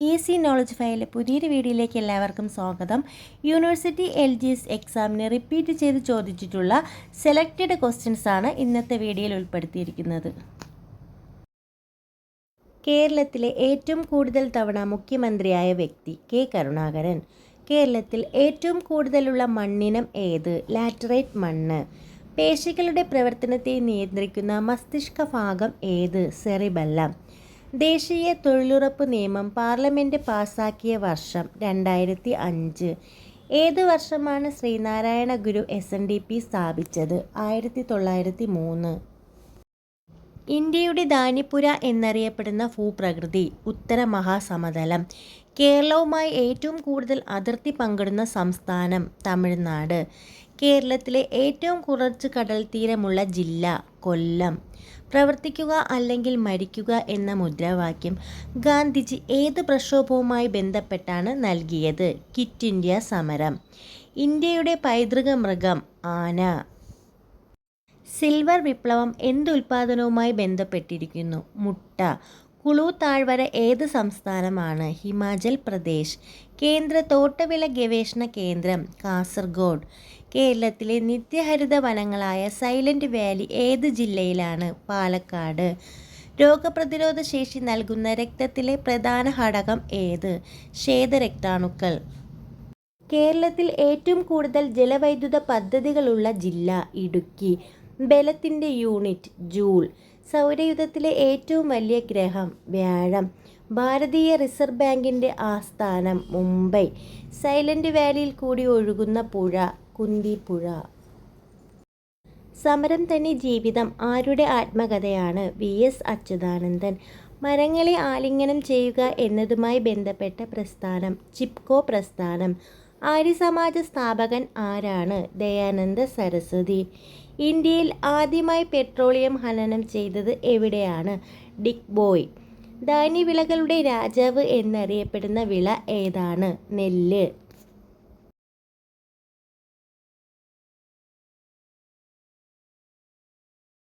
Easy knowledge ഫയലിലെ പുതിയൊരു വീഡിയോയിലേക്ക് എല്ലാവർക്കും സ്വാഗതം. യൂണിവേഴ്സിറ്റി LGS എക്സാമിന് റിപ്പീറ്റ് ചെയ്ത് ചോദിച്ചിട്ടുള്ള സെലക്റ്റഡ് ക്വസ്റ്റ്യൻസ് ആണ് ഇന്നത്തെ വീഡിയോയിൽ ഉൾപ്പെടുത്തിയിരിക്കുന്നത്. കേരളത്തിലെ ഏറ്റവും കൂടുതൽ തവണ മുഖ്യമന്ത്രിയായ വ്യക്തി കെ കരുണാകരൻ. കേരളത്തിൽ ഏറ്റവും കൂടുതലുള്ള മണ്ണിനം ഏത്? ലാറ്ററൈറ്റ് മണ്ണ്. പേശികളുടെ പ്രവർത്തനത്തെ നിയന്ത്രിക്കുന്ന മസ്തിഷ്ക ഭാഗം ഏത്? സെറിബെല്ലം. ദേശീയ തൊഴിലുറപ്പ് നിയമം പാർലമെൻറ്റ് പാസാക്കിയ വർഷം 2005. ഏത് വർഷമാണ് ശ്രീനാരായണ ഗുരു SNDP സ്ഥാപിച്ചത്? 1903. ഇന്ത്യയുടെ ധാന്യപ്പുര എന്നറിയപ്പെടുന്ന ഭൂപ്രകൃതി? ഉത്തര മഹാസമതലം. കേരളവുമായി ഏറ്റവും കൂടുതൽ അതിർത്തി പങ്കിടുന്ന സംസ്ഥാനം? തമിഴ്നാട്. കേരളത്തിലെ ഏറ്റവും കുറച്ച് കടൽ തീരമുള്ള ജില്ല? കൊല്ലം. പ്രവർത്തിക്കുക അല്ലെങ്കിൽ മരിക്കുക എന്ന മുദ്രാവാക്യം ഗാന്ധിജി ഏത് പ്രക്ഷോഭവുമായി ബന്ധപ്പെട്ടാണ് നൽകിയത്? ക്വിറ്റ് ഇന്ത്യ സമരം. ഇന്ത്യയുടെ പൈതൃക മൃഗം? ആന. സിൽവർ വിപ്ലവം എന്ത് ഉൽപ്പാദനവുമായി ബന്ധപ്പെട്ടിരിക്കുന്നു? മുട്ട. കുളു താഴ്വര ഏത് സംസ്ഥാനമാണ്? ഹിമാചൽ പ്രദേശ്. കേന്ദ്ര തോട്ടവിള ഗവേഷണ കേന്ദ്രം? കാസർഗോഡ്. കേരളത്തിലെ നിത്യഹരിത വനങ്ങളായ സൈലന്റ് വാലി ഏത് ജില്ലയിലാണ്? പാലക്കാട്. രോഗപ്രതിരോധ ശേഷി നൽകുന്ന രക്തത്തിലെ പ്രധാന ഘടകം ഏത്? ശ്വേതരക്താണുക്കൾ. കേരളത്തിൽ ഏറ്റവും കൂടുതൽ ജലവൈദ്യുത പദ്ധതികളുള്ള ജില്ല? ഇടുക്കി. ബലത്തിൻ്റെ യൂണിറ്റ്? ജൂൾ. സൗരയൂഥത്തിലെ ഏറ്റവും വലിയ ഗ്രഹം? വ്യാഴം. ഭാരതീയ റിസർവ് ബാങ്കിൻ്റെ ആസ്ഥാനം? മുംബൈ. സൈലന്റ് വാലിയിൽ കൂടി ഒഴുകുന്ന പുഴ? കുന്തിപ്പുഴ. സമരം തന്നെ ജീവിതം ആരുടെ ആത്മകഥയാണ്? VS അച്യുതാനന്ദൻ. മരങ്ങളെ ആലിംഗനം ചെയ്യുക എന്നതുമായി ബന്ധപ്പെട്ട പ്രസ്ഥാനം? ചിപ്കോ പ്രസ്ഥാനം. ആര്യസമാജ സ്ഥാപകൻ ആരാണ്? ദയാനന്ദ സരസ്വതി. ഇന്ത്യയിൽ ആദ്യമായി പെട്രോളിയം ഖനനം ചെയ്തത് എവിടെയാണ്? ഡിഗ്ബോയ്. ധാന്യവിളകളുടെ രാജാവ് എന്നറിയപ്പെടുന്ന വിള ഏതാണ്? നെല്ല്.